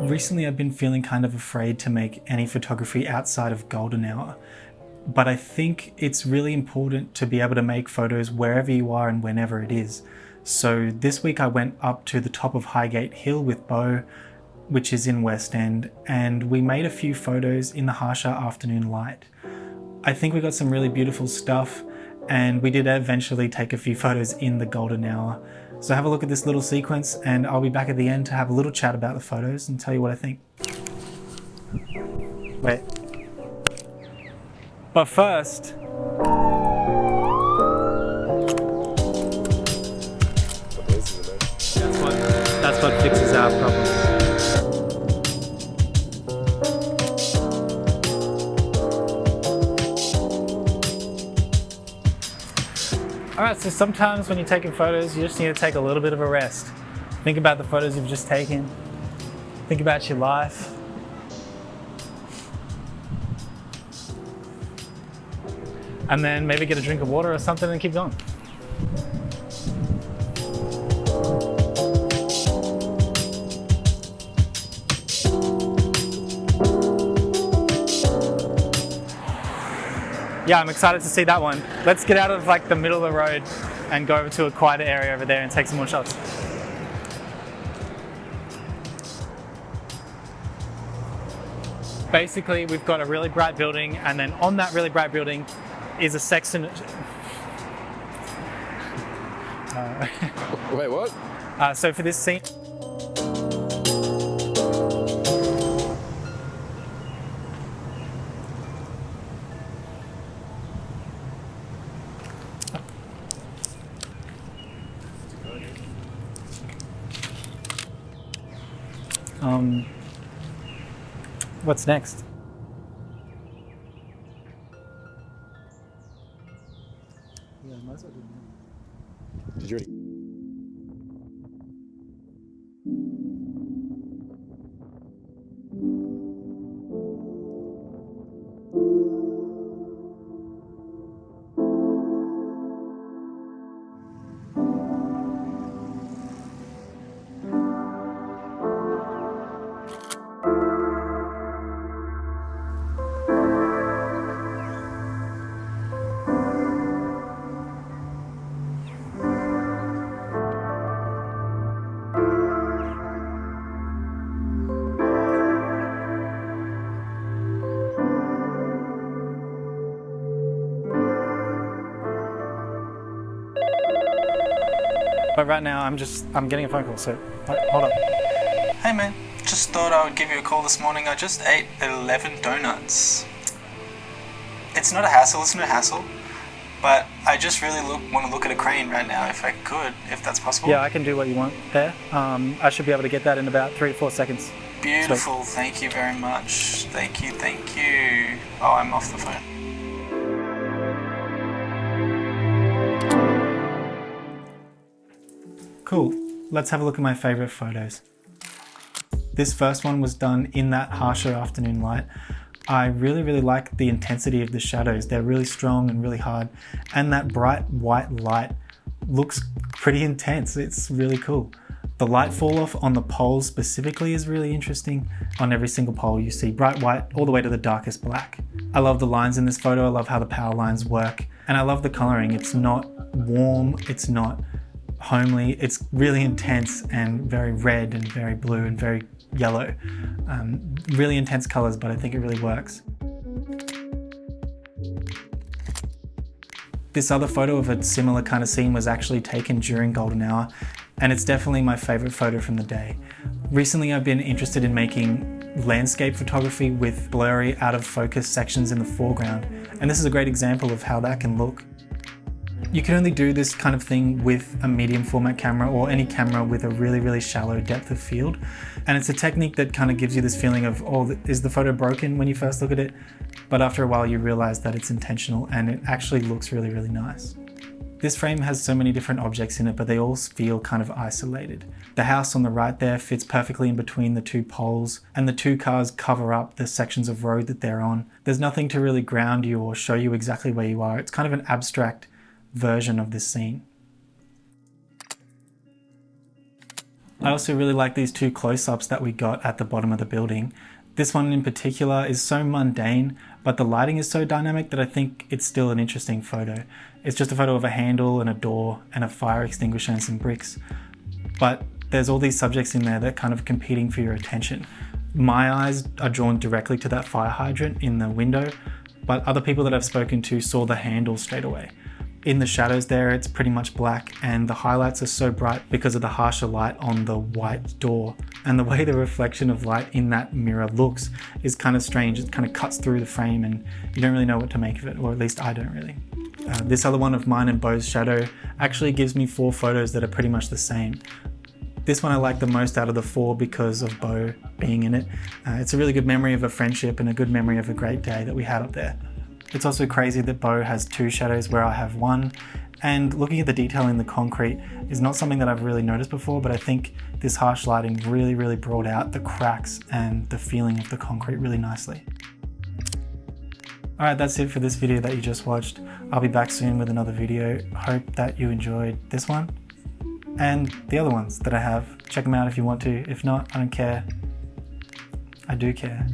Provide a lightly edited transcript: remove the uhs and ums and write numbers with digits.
Recently I've been feeling kind of afraid to make any photography outside of golden hour, but I think it's really important to be able to make photos wherever you are and whenever it is. So this week I went up to the top of Highgate Hill with Beau, which is in West End, and we made a few photos in the harsher afternoon light. I think we got some really beautiful stuff, and we did eventually take a few photos in the golden hour. So have a look at this little sequence, and I'll be back at the end to have a little chat about the photos and tell you what I think. Wait. But first, that's what fixes our problem. Alright, so sometimes when you're taking photos, you just need to take a little bit of a rest. Think about the photos you've just taken. Think about your life. And then maybe get a drink of water or something and keep going. Yeah, I'm excited to see that one. Let's get out of like the middle of the road and go over to a quieter area over there and take some more shots. Basically, we've got a really bright building, and then on that really bright building is a section. Wait, what? So for this scene. What's next? Did you already? But right now I'm getting a phone call, so hold up. Hey man, just thought I would give you a call this morning. I just ate 11 donuts. It's not a hassle, but I just really want to look at a crane right now if I could, if that's possible. Yeah, I can do what you want there. I should be able to get that in about 3 to 4 seconds. Beautiful, Sweet. Thank you very much. Thank you. Oh, I'm off the phone. Cool, let's have a look at my favorite photos. This first one was done in that harsher afternoon light. I really like the intensity of the shadows. They're really strong and really hard. And that bright white light looks pretty intense. It's really cool. The light fall off on the poles specifically is really interesting. On every single pole you see bright white all the way to the darkest black. I love the lines in this photo. I love how the power lines work. And I love the coloring. It's not warm, it's not homely, it's really intense and very red and very blue and very yellow. Really intense colors, but I think it really works. This other photo of a similar kind of scene was actually taken during golden hour, and it's definitely my favorite photo from the day. Recently I've been interested in making landscape photography with blurry, out of focus sections in the foreground, and this is a great example of how that can look. You can only do this kind of thing with a medium format camera or any camera with a really shallow depth of field. And it's a technique that kind of gives you this feeling of, oh, is the photo broken when you first look at it? But after a while you realize that it's intentional and it actually looks really nice. This frame has so many different objects in it, but they all feel kind of isolated. The house on the right there fits perfectly in between the two poles, and the two cars cover up the sections of road that they're on. There's nothing to really ground you or show you exactly where you are. It's kind of an abstract version of this scene. I also really like these two close-ups that we got at the bottom of the building. This one in particular is so mundane, but the lighting is so dynamic that I think it's still an interesting photo. It's just a photo of a handle and a door and a fire extinguisher and some bricks. But there's all these subjects in there that are kind of competing for your attention. My eyes are drawn directly to that fire hydrant in the window, but other people that I've spoken to saw the handle straight away. In the shadows there, it's pretty much black, and the highlights are so bright because of the harsher light on the white door. And the way the reflection of light in that mirror looks is kind of strange. It kind of cuts through the frame and you don't really know what to make of it, or at least I don't really. This other one of mine and Beau's shadow actually gives me 4 photos that are pretty much the same. This one I like the most out of the 4 because of Beau being in it. It's a really good memory of a friendship and a good memory of a great day that we had up there. It's also crazy that Beau has 2 shadows where I have 1, and looking at the detail in the concrete is not something that I've really noticed before, but I think this harsh lighting really brought out the cracks and the feeling of the concrete really nicely. Alright, that's it for this video that you just watched. I'll be back soon with another video. Hope that you enjoyed this one and the other ones that I have. Check them out if you want to. If not, I don't care. I do care.